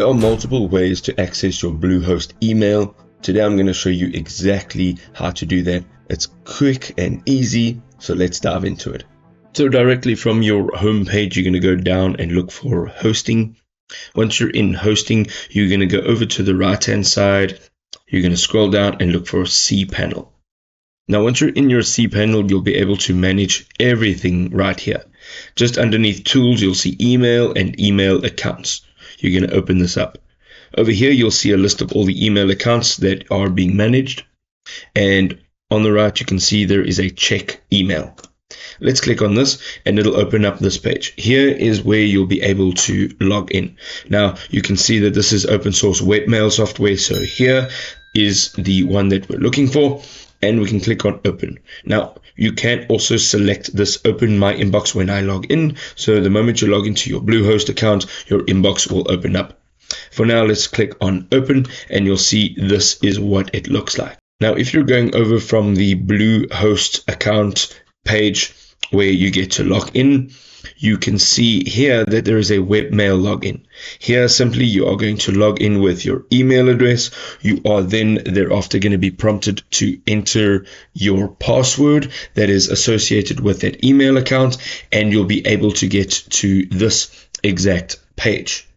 There are multiple ways to access your Bluehost email. Today I'm going to show you exactly how to do that. It's quick and easy, so let's dive into it. So directly from your home page, you're going to go down and look for hosting. Once you're in hosting, you're going to go over to the right hand side. You're going to scroll down and look for cPanel. Now, once you're in your cPanel, you'll be able to manage everything right here. Just underneath tools, you'll see email and email accounts. You're going to open this up. Over here, you'll see a list of all the email accounts that are being managed. And on the right, you can see there is a check email. Let's click on this and it'll open up this page. Here is where you'll be able to log in. Now, you can see that this is open source webmail software. So here is the one that we're looking for. And we can click on open. Now, you can also select this open my inbox when I log in. So the moment you log into your Bluehost account, your inbox will open up. For now, let's click on open and you'll see this is what it looks like. Now, if you're going over from the Bluehost account page where you get to log in, you can see here that there is a webmail login. Here, simply, you are going to log in with your email address. You are then thereafter going to be prompted to enter your password that is associated with that email account, and you'll be able to get to this exact page.